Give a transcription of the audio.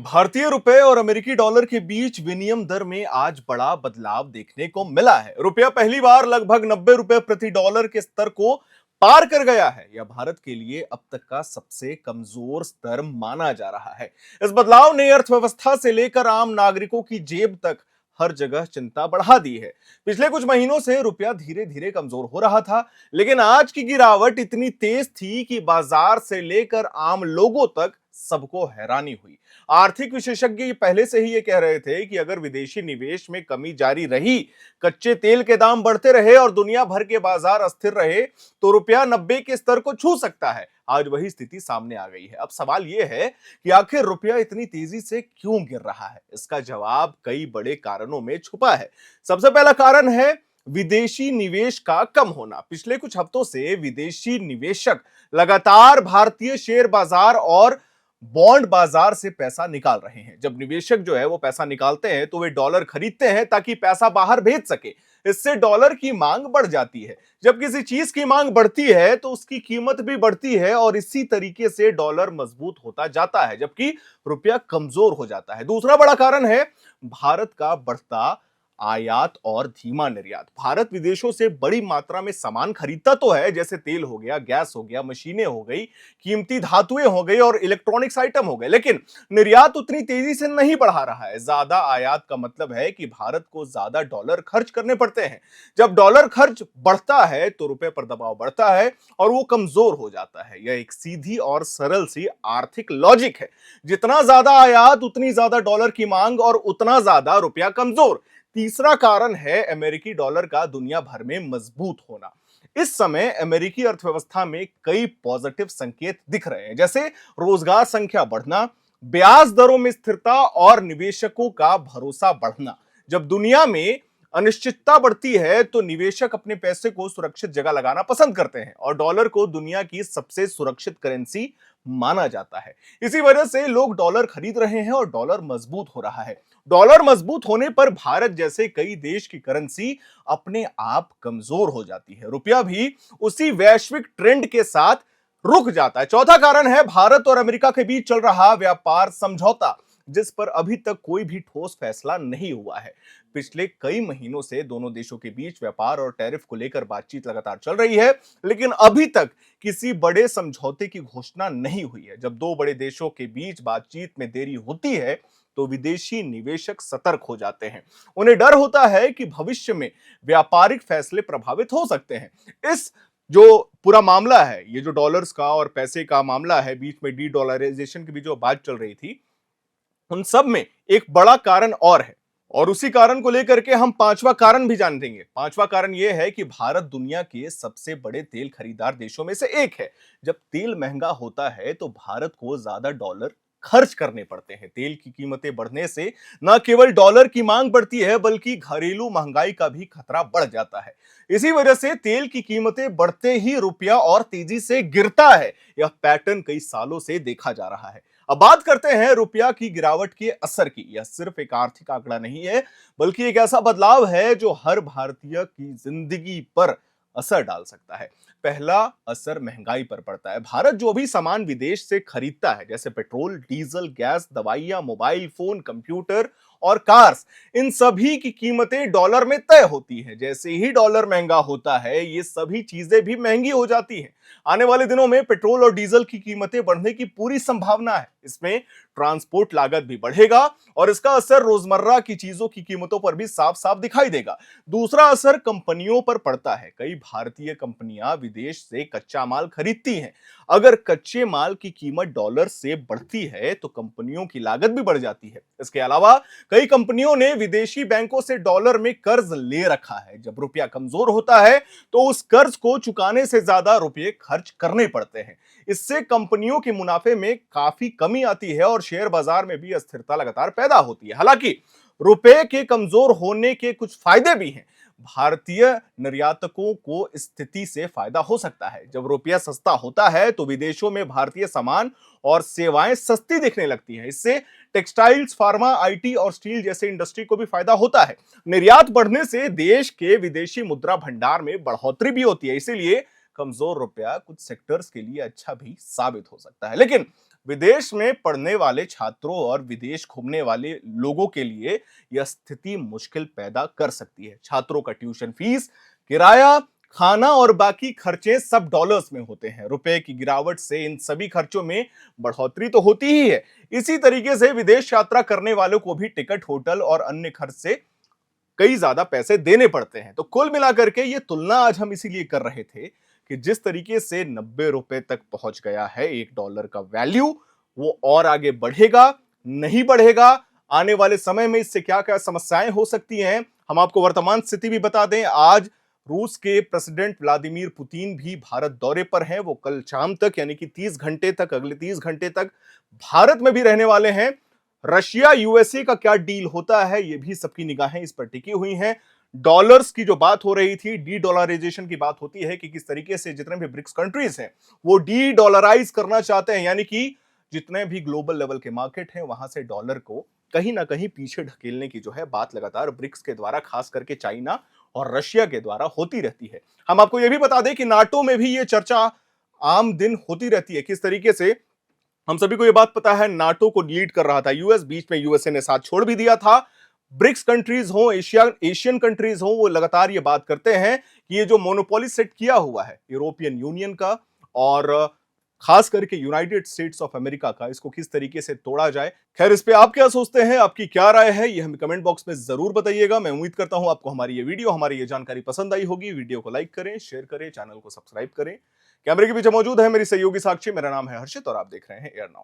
भारतीय रुपए और अमेरिकी डॉलर के बीच विनिमय दर में आज बड़ा बदलाव देखने को मिला है। रुपया पहली बार लगभग 90 रुपए प्रति डॉलर के स्तर को पार कर गया है। यह भारत के लिए अब तक का सबसे कमजोर स्तर माना जा रहा है। इस बदलाव ने अर्थव्यवस्था से लेकर आम नागरिकों की जेब तक हर जगह चिंता बढ़ा दी है। पिछले कुछ महीनों से रुपया धीरे धीरे कमजोर हो रहा था, लेकिन आज की गिरावट इतनी तेज थी कि बाजार से लेकर आम लोगों तक सबको हैरानी हुई। आर्थिक विशेषज्ञ पहले से ही ये कह रहे थे कि अगर विदेशी निवेश में कमी जारी रही, कच्चे तेल के दाम बढ़ते रहे और दुनिया भर के बाजार अस्थिर रहे, तो रुपया 90 के स्तर को छू सकता है। आज वही स्थिति सामने आ गई है। अब सवाल यह है कि आखिर रुपया इतनी तेजी से क्यों गिर रहा है? इसका जवाब कई बड़े कारणों में छुपा है। सबसे पहला कारण है विदेशी निवेश का कम होना। पिछले कुछ हफ्तों से विदेशी निवेशक लगातार भारतीय शेयर बाजार और बॉन्ड बाजार से पैसा निकाल रहे हैं। जब निवेशक जो है वो पैसा निकालते हैं तो वे डॉलर खरीदते हैं ताकि पैसा बाहर भेज सके। इससे डॉलर की मांग बढ़ जाती है। जब किसी चीज की मांग बढ़ती है तो उसकी कीमत भी बढ़ती है और इसी तरीके से डॉलर मजबूत होता जाता है, जबकि रुपया कमजोर हो जाता है। दूसरा बड़ा कारण है भारत का बढ़ता आयात और धीमा निर्यात। भारत विदेशों से बड़ी मात्रा में सामान खरीदता तो है, जैसे तेल हो गया, गैस हो गया, मशीनें हो गई, कीमती धातुएं हो गई और इलेक्ट्रॉनिक्स आइटम हो गए, लेकिन निर्यात उतनी तेजी से नहीं बढ़ा रहा है। ज्यादा आयात का मतलब है कि भारत को ज्यादा डॉलर खर्च करने पड़ते हैं। जब डॉलर खर्च बढ़ता है तो रुपए पर दबाव बढ़ता है और वो कमजोर हो जाता है। यह एक सीधी और सरल सी आर्थिक लॉजिक है। जितना ज्यादा आयात उतनी ज्यादा डॉलर की मांग और उतना ज्यादा रुपया कमजोर। तीसरा कारण है अमेरिकी डॉलर का दुनिया भर में मजबूत होना। इस समय अमेरिकी अर्थव्यवस्था में कई पॉजिटिव संकेत दिख रहे हैं, जैसे रोजगार संख्या बढ़ना, ब्याज दरों में स्थिरता और निवेशकों का भरोसा बढ़ना। जब दुनिया में अनिश्चितता बढ़ती है तो निवेशक अपने पैसे को सुरक्षित जगह लगाना पसंद करते हैं और डॉलर को दुनिया की सबसे सुरक्षित करेंसी माना जाता है। इसी वजह से लोग डॉलर खरीद रहे हैं और डॉलर मजबूत हो रहा है। डॉलर मजबूत होने पर भारत जैसे कई देश की करेंसी अपने आप कमजोर हो जाती है। रुपया भी उसी वैश्विक ट्रेंड के साथ रुक जाता है। चौथा कारण है भारत और अमेरिका के बीच चल रहा व्यापार समझौता, जिस पर अभी तक कोई भी ठोस फैसला नहीं हुआ है। पिछले कई महीनों से दोनों देशों के बीच व्यापार और टैरिफ को लेकर बातचीत लगातार चल रही है, लेकिन अभी तक किसी बड़े समझौते की घोषणा नहीं हुई है। जब दो बड़े देशों के बीच बातचीत में देरी होती है तो विदेशी निवेशक सतर्क हो जाते हैं। उन्हें डर होता है कि भविष्य में व्यापारिक फैसले प्रभावित हो सकते हैं। इस जो पूरा मामला है, ये जो डॉलर्स का और पैसे का मामला है, बीच में डी डॉलराइजेशन की भी जो बात चल रही थी, उन सब में एक बड़ा कारण और है और उसी कारण को लेकर के हम पांचवा कारण भी जान देंगे। पांचवा कारण यह है कि भारत दुनिया के सबसे बड़े तेल खरीदार देशों में से एक है। जब तेल महंगा होता है तो भारत को ज्यादा डॉलर खर्च करने पड़ते हैं। तेल की कीमतें बढ़ने से न केवल डॉलर की मांग बढ़ती है, बल्कि घरेलू महंगाई का भी खतरा बढ़ जाता है। इसी वजह से तेल की कीमतें बढ़ते ही रुपया और तेजी से गिरता है। यह पैटर्न कई सालों से देखा जा रहा है। अब बात करते हैं रुपया की गिरावट के असर की। यह सिर्फ एक आर्थिक आंकड़ा नहीं है, बल्कि एक ऐसा बदलाव है जो हर भारतीय की जिंदगी पर असर डाल सकता है। पहला असर महंगाई पर पड़ता है। भारत जो भी सामान विदेश से खरीदता है, जैसे पेट्रोल, डीजल, गैस, दवाइयां, मोबाइल फोन, कंप्यूटर और कार्स, इन सभी की कीमतें डॉलर में तय होती हैं। जैसे ही डॉलर महंगा होता है, ये सभी चीजें भी महंगी हो जाती हैं। आने वाले दिनों में पेट्रोल और डीजल की कीमतें बढ़ने की पूरी संभावना है। इसमें ट्रांसपोर्ट लागत भी बढ़ेगा और इसका असर रोजमर्रा की चीजों की कीमतों पर भी साफ साफ दिखाई देगा। दूसरा असर कंपनियों पर पड़ता है। कई भारतीय कंपनियां विदेश से कच्चा माल खरीदती हैं। अगर कच्चे माल की कीमत डॉलर से बढ़ती है तो कंपनियों की लागत भी बढ़ जाती है। इसके अलावा कई कंपनियों ने विदेशी बैंकों से डॉलर में कर्ज ले रखा है। जब रुपया कमजोर होता है तो उस कर्ज को चुकाने से ज्यादा रुपये खर्च करने पड़ते हैं। इससे कंपनियों के मुनाफे में काफी कमी आती है और शेयर बाजार में भी अस्थिरता लगातार पैदा होती है। हालांकि रुपए के कमजोर होने के कुछ फायदे भी हैं। भारतीय निर्यातकों को स्थिति से फायदा हो सकता है। जब रुपया सस्ता होता है तो विदेशों में भारतीय सामान और सेवाएं सस्ती दिखने लगती हैं। इससे टेक्सटाइल्स, फार्मा, आईटी और स्टील जैसे इंडस्ट्री को भी फायदा होता है। निर्यात बढ़ने से देश के विदेशी मुद्रा भंडार में बढ़ोतरी भी होती है। इसीलिए कमजोर रुपया कुछ सेक्टर्स के लिए अच्छा भी साबित हो सकता है। लेकिन विदेश में पढ़ने वाले छात्रों और विदेश घूमने वाले लोगों के लिए यह स्थिति मुश्किल पैदा कर सकती है। छात्रों का ट्यूशन फीस, किराया, खाना और बाकी खर्चे सब डॉलर्स में होते हैं। रुपए की गिरावट से इन सभी खर्चों में बढ़ोतरी तो होती ही है। इसी तरीके से विदेश यात्रा करने वालों को भी टिकट, होटल और अन्य खर्च से कई ज्यादा पैसे देने पड़ते हैं। तो कुल मिलाकर के ये तुलना आज हम इसीलिए कर रहे थे कि जिस तरीके से 90 रुपए तक पहुंच गया है $1 का वैल्यू, वो और आगे बढ़ेगा, नहीं बढ़ेगा, आने वाले समय में इससे क्या क्या समस्याएं हो सकती हैं, हम आपको वर्तमान स्थिति भी बता दें। आज रूस के प्रेसिडेंट व्लादिमीर पुतिन भी भारत दौरे पर हैं। वो कल शाम तक यानी कि 30 घंटे तक, अगले 30 घंटे तक भारत में भी रहने वाले हैं। रशिया यूएसए का क्या डील होता है, ये भी सबकी निगाहें इस पर टिकी हुई हैं। डॉलर्स की जो बात हो रही थी, डी डॉलराइजेशन की बात होती है कि किस तरीके से जितने भी ब्रिक्स कंट्रीज हैं वो डी डॉलराइज करना चाहते हैं, यानी कि जितने भी ग्लोबल लेवल के मार्केट हैं वहां से डॉलर को कहीं ना कहीं पीछे ढकेलने की जो है बात लगातार ब्रिक्स के द्वारा, खास करके चाइना और रशिया के द्वारा होती रहती है। हम आपको यह भी बता दें कि नाटो में भी ये चर्चा आम दिन होती रहती है। किस तरीके से, हम सभी को यह बात पता है, नाटो को लीड कर रहा था यूएस, बीच में यूएसए ने साथ छोड़ भी दिया था। ब्रिक्स कंट्रीज हो, एशियन कंट्रीज हो, वो लगातार ये बात करते हैं कि ये जो मोनोपोली सेट किया हुआ है यूरोपियन यूनियन का और खास करके यूनाइटेड स्टेट्स ऑफ अमेरिका का, इसको किस तरीके से तोड़ा जाए। खैर, इस पे आप क्या सोचते हैं, आपकी क्या राय है, ये हमें कमेंट बॉक्स में जरूर बताइएगा। मैं उम्मीद करता हूं आपको हमारी ये वीडियो, हमारी ये जानकारी पसंद आई होगी। वीडियो को लाइक करें, शेयर करें, चैनल को सब्सक्राइब करें। कैमरे के पीछे मौजूद है मेरी सहयोगी साक्षी, मेरा नाम है हर्षित और आप देख रहे हैं एयर नाउ।